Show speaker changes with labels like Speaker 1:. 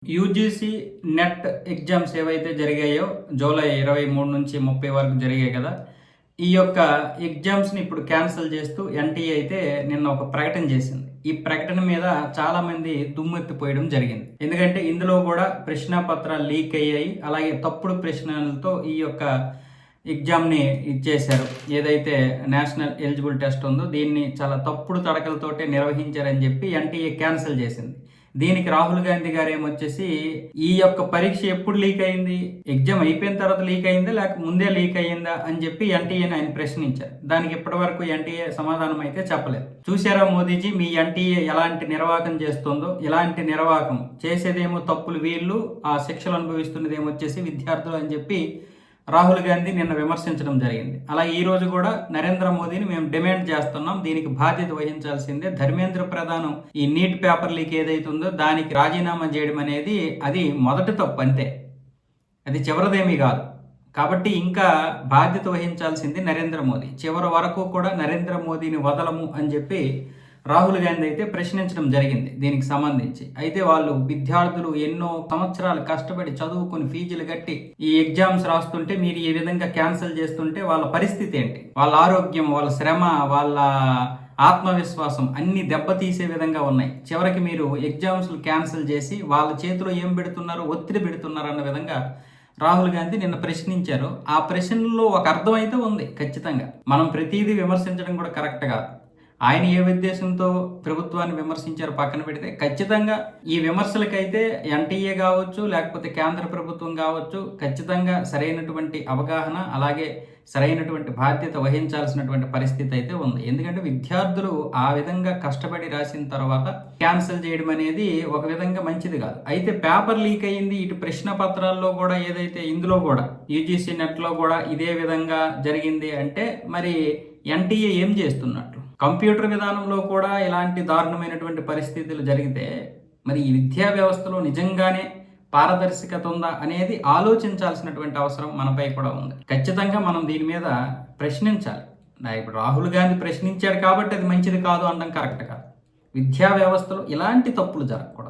Speaker 1: UGC net exams ఏవైతే జరిగాయో July 23 నుంచి 30 వరకు జరిగాయి కదా. ఈ యొక్క ఎగ్జామ్స్ని ఇప్పుడు క్యాన్సిల్ చేస్తూ ఎన్టీఏ అయితే నిన్న ఒక ప్రకటన చేసింది. ఈ ప్రకటన మీద చాలామంది దుమ్మెత్తిపోయడం జరిగింది. ఎందుకంటే ఇందులో కూడా ప్రశ్నపత్రాలు లీక్ అయ్యాయి, అలాగే తప్పుడు ప్రశ్నలతో ఈ యొక్క ఎగ్జామ్ని ఇచ్చేశారు. ఏదైతే నేషనల్ ఎలిజిబుల్ టెస్ట్ ఉందో దీన్ని చాలా తప్పుడు తడకలతోటే నిర్వహించారని చెప్పి ఎన్టీఏ క్యాన్సిల్ చేసింది. దీనికి రాహుల్ గాంధీ గారు ఏమొచ్చేసి ఈ యొక్క పరీక్ష ఎప్పుడు లీక్ అయింది, ఎగ్జామ్ అయిపోయిన తర్వాత లీక్ అయిందా లేక ముందే లీక్ అయ్యిందా అని చెప్పి ఎన్టీఏని ఆయన ప్రశ్నించారు. దానికి ఇప్పటి వరకు ఎన్టీఏ సమాధానం అయితే చెప్పలేదు. చూసారా మోదీజీ, మీ ఎన్టీఏ ఎలాంటి నిర్వాహకం చేస్తుందో. ఇలాంటి నిర్వాహకం చేసేదేమో తప్పులు వీళ్ళు, ఆ శిక్షలు అనుభవిస్తున్నది ఏమొచ్చేసి విద్యార్థులు అని చెప్పి రాహుల్ గాంధీ నిన్న విమర్శించడం జరిగింది. అలా ఈ రోజు కూడా నరేంద్ర మోదీని మేము డిమాండ్ చేస్తున్నాం, దీనికి బాధ్యత వహించాల్సిందే. ధర్మేంద్ర ప్రధాన్ ఈ నీట్ పేపర్ లీక్ ఏదైతుందో దానికి రాజీనామా చేయడం అనేది అది మొదటి తప్పు అంతే, అది చివరిదేమీ కాదు. కాబట్టి ఇంకా బాధ్యత వహించాల్సింది నరేంద్ర మోదీ. చివరి వరకు కూడా నరేంద్ర మోదీని వదలము అని చెప్పి రాహుల్ గాంధీ అయితే ప్రశ్నించడం జరిగింది దీనికి సంబంధించి. అయితే వాళ్ళు విద్యార్థులు ఎన్నో సంవత్సరాలు కష్టపడి చదువుకుని ఫీజులు కట్టి ఈ ఎగ్జామ్స్ రాస్తుంటే మీరు ఈ విధంగా క్యాన్సిల్ చేస్తుంటే వాళ్ళ పరిస్థితి ఏంటి, వాళ్ళ ఆరోగ్యం, వాళ్ళ శ్రమ, వాళ్ళ ఆత్మవిశ్వాసం అన్ని దెబ్బతీసే విధంగా ఉన్నాయి. చివరికి మీరు ఎగ్జామ్స్ క్యాన్సిల్ చేసి వాళ్ళ చేతిలో ఏం పెడుతున్నారు, ఒత్తిడి పెడుతున్నారు అన్న విధంగా రాహుల్ గాంధీ నిన్న ప్రశ్నించారు. ఆ ప్రశ్నలో ఒక అర్థం అయితే ఉంది ఖచ్చితంగా. మనం ప్రతిదీ విమర్శించడం కూడా కరెక్ట్ కాదు. ఆయన ఏ ఉద్దేశంతో ప్రభుత్వాన్ని విమర్శించారు పక్కన పెడితే, ఖచ్చితంగా ఈ విమర్శలకైతే ఎన్టీఏ కావచ్చు లేకపోతే కేంద్ర ప్రభుత్వం కావచ్చు ఖచ్చితంగా సరైనటువంటి అవగాహన అలాగే సరైనటువంటి బాధ్యత వహించాల్సినటువంటి పరిస్థితి అయితే ఉంది. ఎందుకంటే విద్యార్థులు ఆ విధంగా కష్టపడి రాసిన తర్వాత క్యాన్సిల్ చేయడం అనేది ఒక విధంగా మంచిది కాదు. అయితే పేపర్ లీక్ అయ్యింది, ఇటు ప్రశ్న పత్రాల్లో కూడా ఏదైతే ఇందులో కూడా యూజీసీ నెట్లో కూడా ఇదే విధంగా జరిగింది అంటే మరి ఎన్టీఏ ఏం చేస్తున్నట్లు? కంప్యూటర్ విధానంలో కూడా ఇలాంటి దారుణమైనటువంటి పరిస్థితులు జరిగితే మరి ఈ విద్యా వ్యవస్థలో నిజంగానే పారదర్శకత ఉందా అనేది ఆలోచించాల్సినటువంటి అవసరం మనపై కూడా ఉంది. ఖచ్చితంగా మనం దీని మీద ప్రశ్నించాలి. ఇప్పుడు రాహుల్ గాంధీ ప్రశ్నించాడు కాబట్టి అది మంచిది కాదు అనడం కరెక్ట్ కాదు. విద్యా వ్యవస్థలో ఇలాంటి తప్పులు జరగకూడదు.